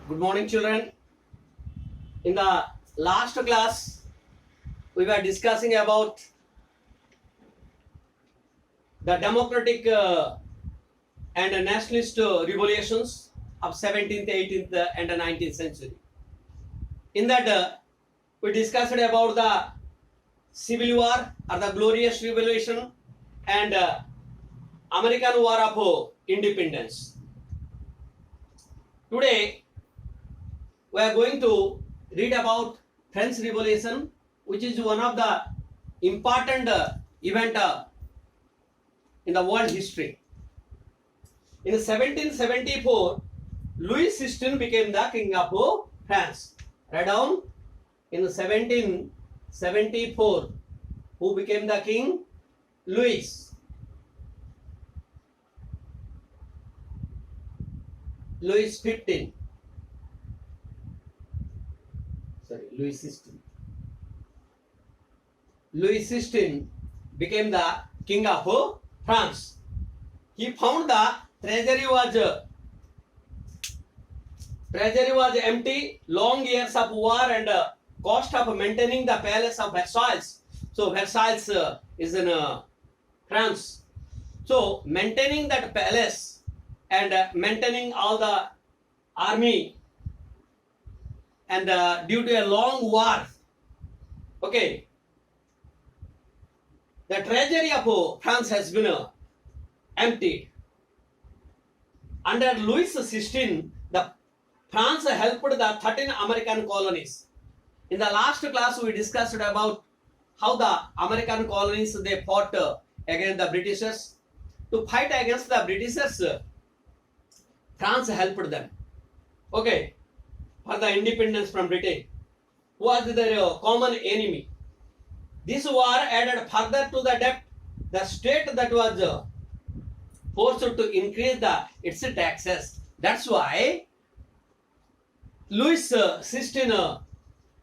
Good morning, children. In the last class, we were discussing about the democratic and nationalist revolutions of 17th, 18th, and 19th century. In that, we discussed about the Civil War or the Glorious Revolution and American War of Independence. Today, we are going to read about French Revolution, which is one of the important event in the world history. In 1774, Louis XVI became the king of France. Write down, in 1774, who became the king? Louis XVI. Louis XVI. Louis XVI became the king of France. He found the treasury was empty, long years of war and cost of maintaining the palace of Versailles. So Versailles is in France. So maintaining that palace and maintaining all the army and due to a long war, okay, the treasury of France has been emptied. Under Louis XVI, the France helped the 13 American colonies. In the last class, we discussed about how the American colonies they fought against the Britishers. To fight against the Britishers, France helped them. Okay, for the independence from Britain, who was their common enemy. This war added further to the debt. The state that was forced to increase its taxes. That's why Louis XVI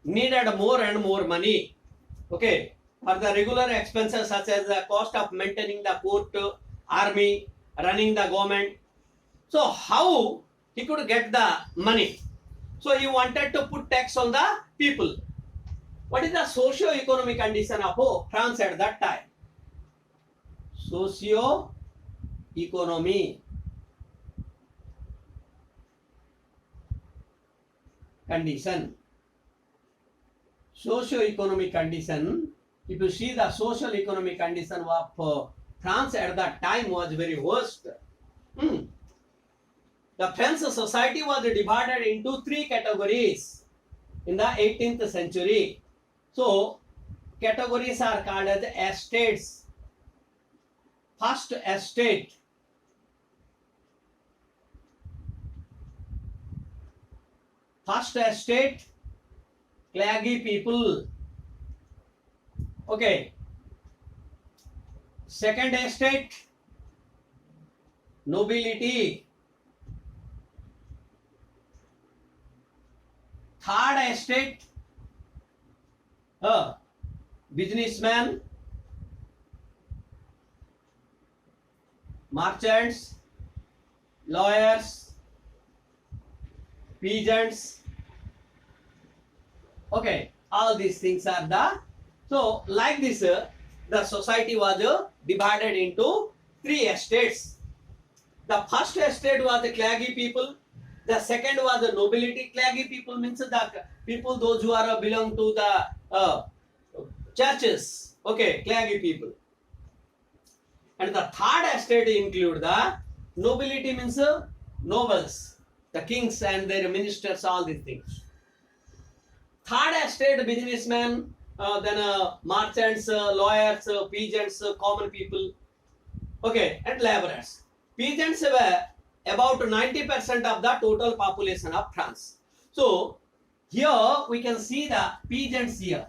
needed more and more money. Okay, for the regular expenses such as the cost of maintaining the court, army, running the government. So how he could get the money? So he wanted to put tax on the people. What is the socio-economic condition of France at that time? Socio-economy condition. Socio-economic condition. If you see the social economic condition of France at that time was very worst. The French society was divided into three categories in the 18th century. So, categories are called as estates. First estate. First estate, clergy people. Okay. Second estate, nobility. Third estate, businessmen, merchants, lawyers, peasants. Okay, all these things are so like this the society was divided into three estates. The first estate was the clergy people. The second was the nobility. Clergy people means the people those who are belong to the churches. Okay, clergy people. And the third estate include the nobility means nobles, the kings and their ministers, all these things. Third estate, businessmen, then merchants, lawyers, peasants, common people. Okay, and laborers. Peasants were about 90% of the total population of France. So here we can see the peasants here.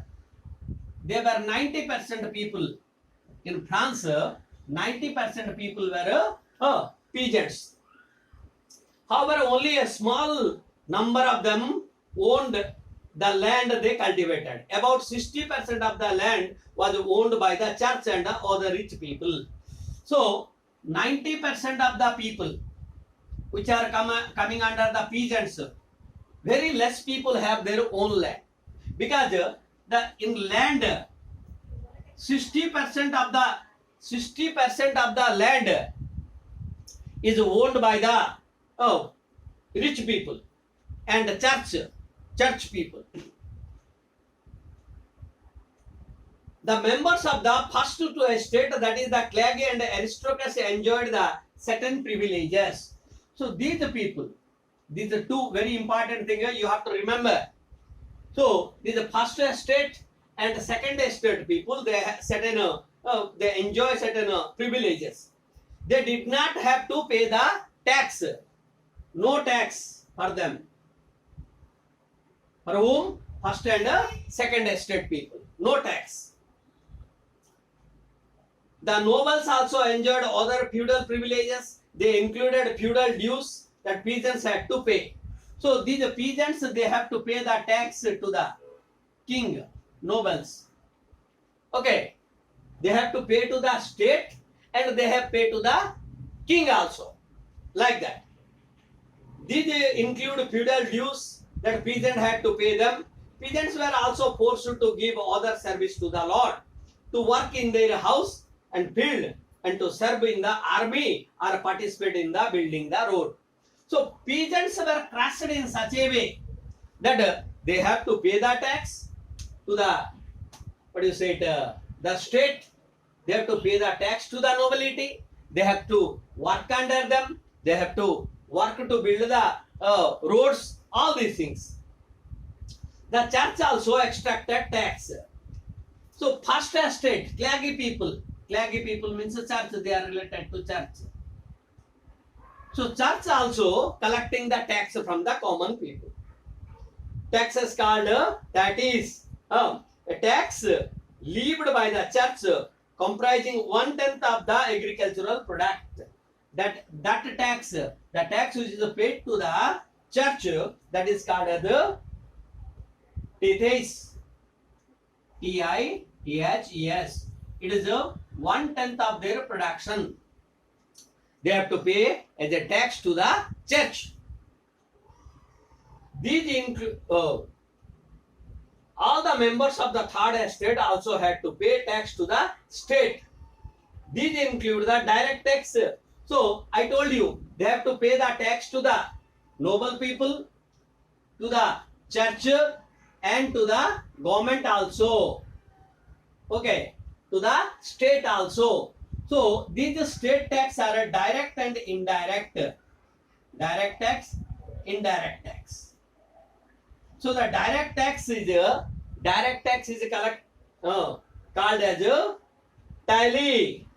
There were 90% people in France. 90% people were peasants. However, only a small number of them owned the land they cultivated. About 60% of the land was owned by the church and other rich people. So 90% of the people which are coming under the peasants, very less people have their own land, because the in land 60% of the land is owned by the rich people and the church people. The members of the first two estate, that is the clergy and the aristocracy, enjoyed the certain privileges. So these are two very important things you have to remember. So these are first estate and the second estate people, they they enjoy certain privileges. They did not have to pay the tax. No tax for them. For whom? First and second estate people. No tax. The nobles also enjoyed other feudal privileges. They included feudal dues that peasants had to pay. So these peasants, they have to pay the tax to the king, nobles. Okay. They have to pay to the state and they have paid to the king also. Like that. These include feudal dues that peasants had to pay them. Peasants were also forced to give other service to the lord, to work in their house and field, and to serve in the army or participate in the building the road. So peasants were crushed in such a way that they have to pay the tax to the the state. They have to pay the tax to the nobility. They have to work under them. They have to work to build the roads. All these things. The church also extracted tax. So first estate, clergy people means a church, they are related to church. So church also collecting the tax from the common people. Tax is called, that is a tax levied by the church comprising 1/10 of the agricultural product. That tax, the tax which is paid to the church, that is called as the tithes. TITHES. It is 1/10 of their production. They have to pay as a tax to the church. These include all the members of the third estate also had to pay tax to the state. These include the direct tax. So I told you they have to pay the tax to the noble people, to the church, and to the government also. Okay, to the state also. So these state tax are a direct and indirect. Direct tax, indirect tax. So the direct tax is called as a tally.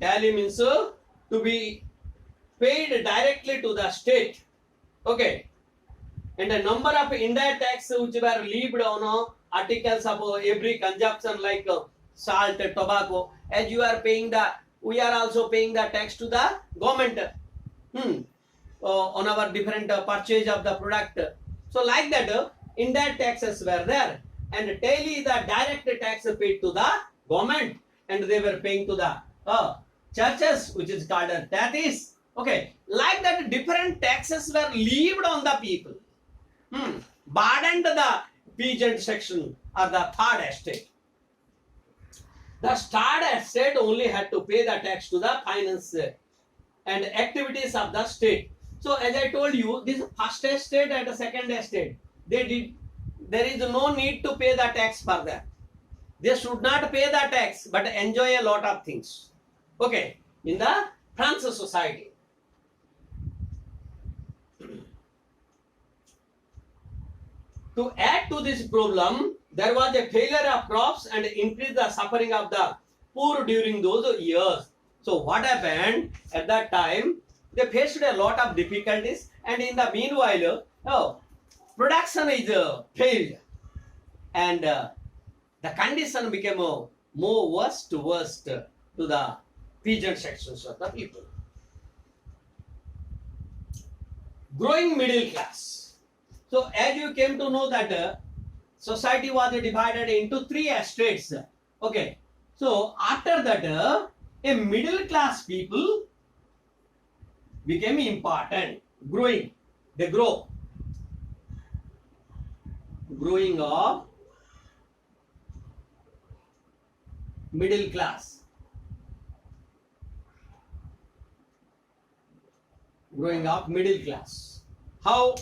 Tally means to be paid directly to the state. Okay. And a number of indirect tax which were levied on articles of every consumption, like salt, tobacco. As you are paying we are also paying the tax to the government on our different purchase of the product. So like that, indirect taxes were there, and daily the direct tax paid to the government, and they were paying to the churches, which is called that is. Okay, like that, different taxes were levied on the people. Burdened the peasant section or the third estate. The third estate only had to pay the tax to the finance and activities of the state. So as I told you, this first estate and the second estate, there is no need to pay the tax for them. They should not pay the tax but enjoy a lot of things. Okay, in the France society. To add to this problem, there was a failure of crops and increased the suffering of the poor during those years. So what happened at that time? They faced a lot of difficulties, and in the meanwhile, production is failed, and the condition became more worse to the peasant sections of the people. Growing middle class. So as you came to know that society was divided into three estates. Okay, So after that, a middle class people became important, growing. They grow, growing of middle class, growing up middle class. How?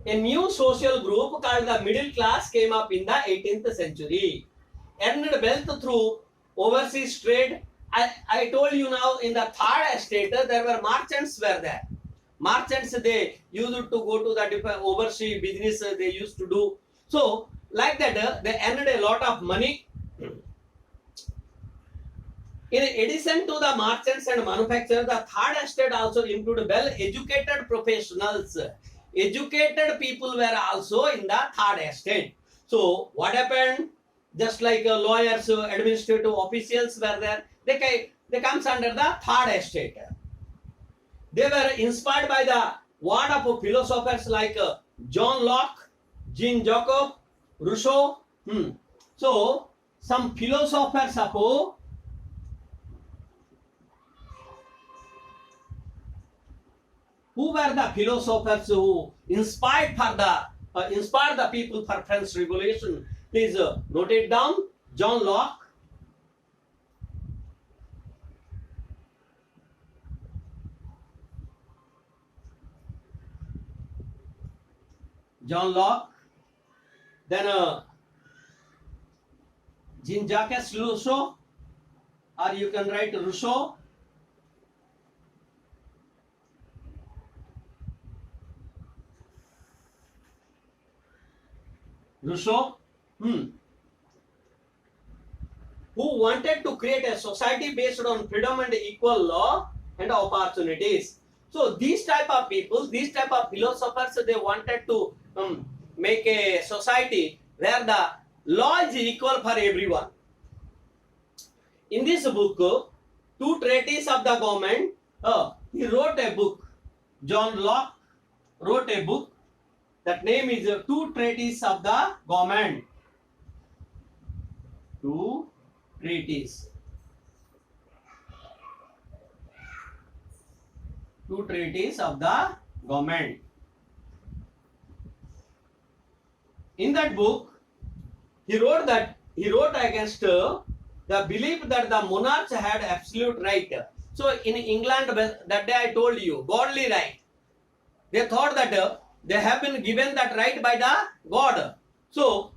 A new social group called the middle class came up in the 18th century, earned wealth through overseas trade. I told you now in the third estate there were merchants were there. Merchants, they used to go to the different overseas business they used to do. So like that they earned a lot of money. In addition to the merchants and manufacturers, the third estate also included well-educated professionals. Educated people were also in the third estate. So what happened? Just like lawyers, administrative officials were there, they comes under the third estate. They were inspired by the word of philosophers like John Locke, Jean Jacob, Rousseau. So some philosophers of who were the philosophers who inspired the people for French Revolution? Please note it down. John Locke, then Jean-Jacques Rousseau, or you can write Rousseau. Who wanted to create a society based on freedom and equal law and opportunities. So these type of people, these type of philosophers, they wanted to make a society where the law is equal for everyone. In this book, Two Treatises of the Government, he wrote a book. John Locke wrote a book. That name is Two Treatises of the Government. Two Treatises. Two Treatises of the Government. In that book, he wrote against the belief that the monarchs had absolute right. So in England, that day I told you, godly right. They thought that they have been given that right by the God. So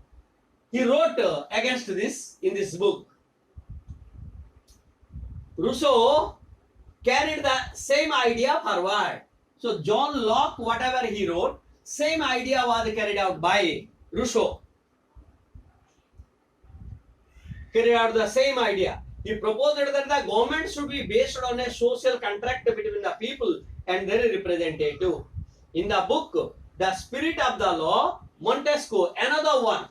he wrote against this in this book. Rousseau carried the same idea forward. So John Locke, whatever he wrote, same idea was carried out by Rousseau. Carried out the same idea. He proposed that the government should be based on a social contract between the people and their representative. In the book, The Spirit of the Law, Montesquieu, another one.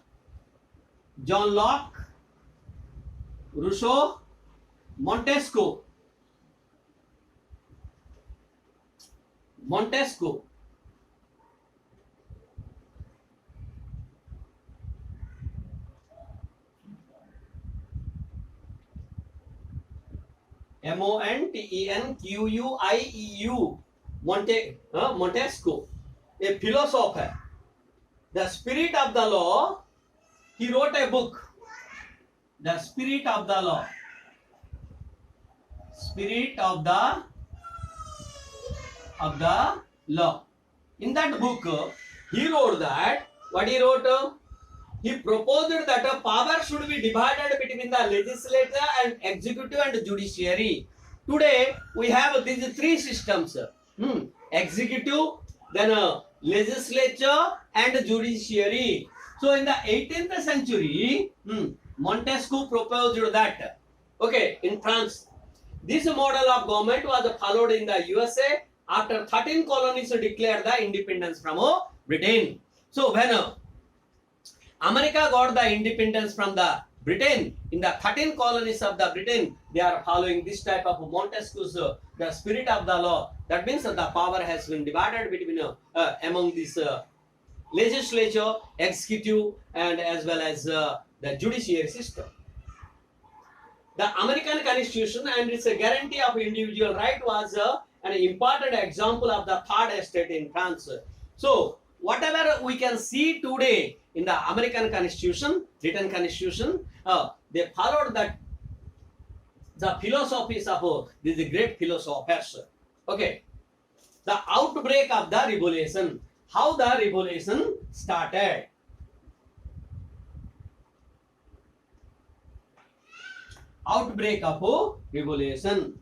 John Locke, Rousseau, Montesquieu. Montenquieu. Montesquieu, a philosopher. The Spirit of the Law, he wrote a book. The Spirit of the Law. Spirit of the Law. In that book, he wrote that, what he wrote? He proposed that a power should be divided between the legislature and executive and judiciary. Today, we have these three systems. Executive, then legislature and judiciary. So in the 18th century, Montesquieu proposed that, okay, in France, this model of government was followed in the USA after 13 colonies declared the independence from Britain. So when America got the independence from the Britain, in the 13 colonies of the Britain, they are following this type of Montesquieu's the spirit of the law. That means the power has been divided between among this legislature, executive, and as well as the judiciary system. The American Constitution and its guarantee of individual right was an important example of the third estate in France. So, whatever we can see today in the American Constitution, written Constitution, they followed that the philosophies of these great philosophers. Okay, the outbreak of the revolution, how the revolution started. Outbreak of revolution.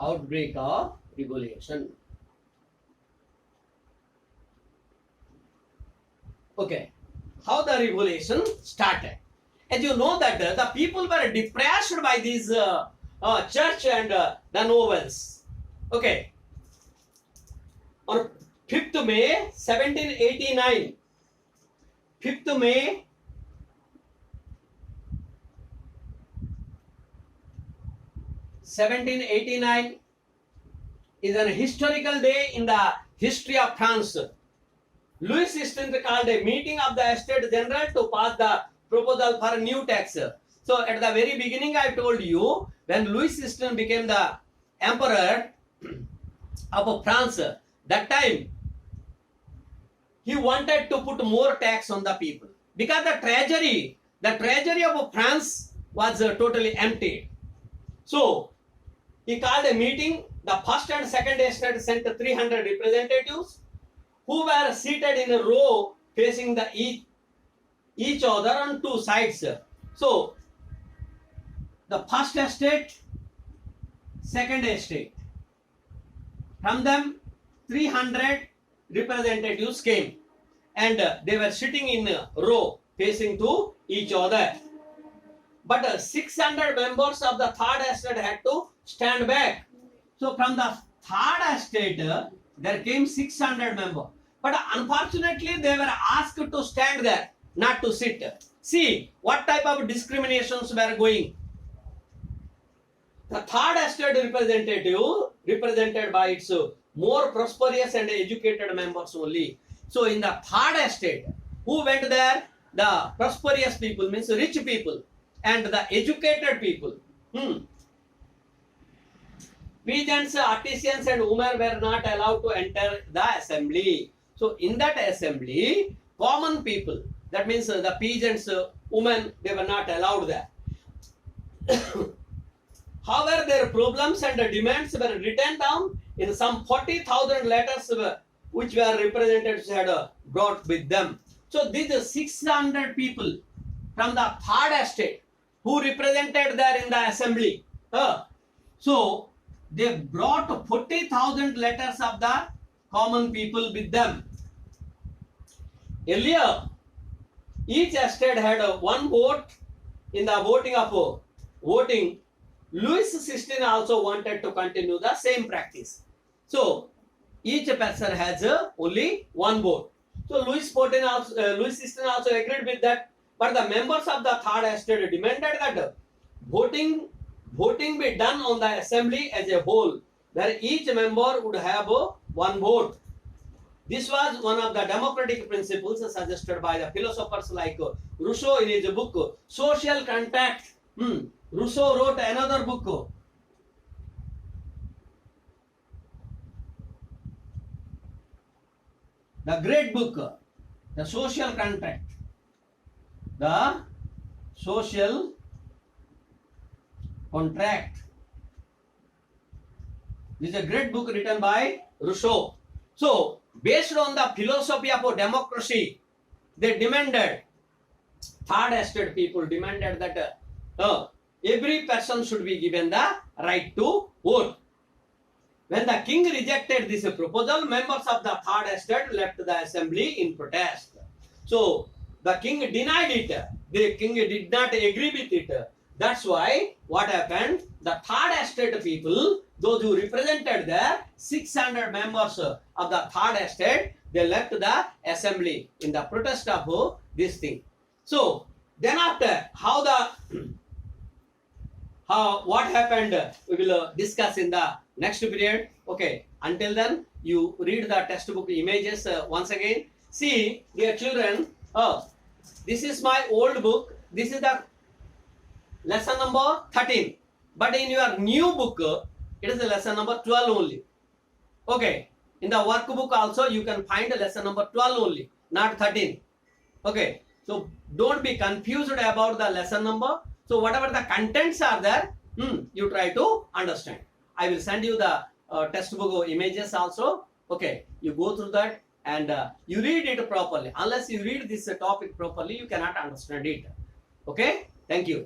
Outbreak of revolution. Okay, how the revolution started. As you know that the people were depressed by these church and the novels. Okay, on 5th May 1789, 5th May 1789 is an historical day in the history of France. Louis XVI called a meeting of the States General to pass the proposal for a new tax. So at the very beginning I told you, when Louis XVI became the emperor of France, that time he wanted to put more tax on the people because the treasury of France was totally empty. So he called a meeting. The first and second estate sent 300 representatives who were seated in a row facing the each other on two sides. So the first estate, second estate, from them 300 representatives came and they were sitting in a row facing to each other. But 600 members of the third estate had to stand back. So from the third estate, there came 600 members. But unfortunately, they were asked to stand there, not to sit. See what type of discriminations were going. The third estate representative represented by its more prosperous and educated members only. So in the third estate, who went there? The prosperous people, means rich people, and the educated people. Peasants, artisans, and women were not allowed to enter the assembly. So in that assembly, common people, that means the peasants, women, they were not allowed there. However, their problems and demands were written down in some 40,000 letters which were representatives had brought with them. So these 600 people from the third estate who represented there in the assembly. So they brought 40,000 letters of the common people with them. Earlier, each estate had one vote. In the voting, Louis XVI also wanted to continue the same practice. So each person has only one vote. So Louis XVI also agreed with that. But the members of the third estate demanded that voting be done on the assembly as a whole, where each member would have one vote. This was one of the democratic principles suggested by the philosophers like Rousseau in his book Social Contract. Rousseau wrote another book. The great book, The Social Contract. The Social Contract. This is a great book written by Rousseau. So, based on the philosophy of democracy, they demanded, third estate people demanded that every person should be given the right to vote. When the king rejected this proposal, members of the third estate left the assembly in protest. So, the king denied it. The king did not agree with it. That's why what happened? The third estate people, those who represented the 600 members of the third estate, they left the assembly in the protest of this thing. So then after, how how what happened, we will discuss in the next period. Okay, until then you read the textbook images once again. See, dear children, oh, this is my old book. This is the lesson number 13. But in your new book, it is the lesson number 12 only. Okay, in the workbook also you can find a lesson number 12 only, not 13. Okay, so don't be confused about the lesson number. So whatever the contents are there, you try to understand. I will send you the textbook images also. Okay, you go through that and you read it properly. Unless you read this topic properly, you cannot understand it. Okay, thank you.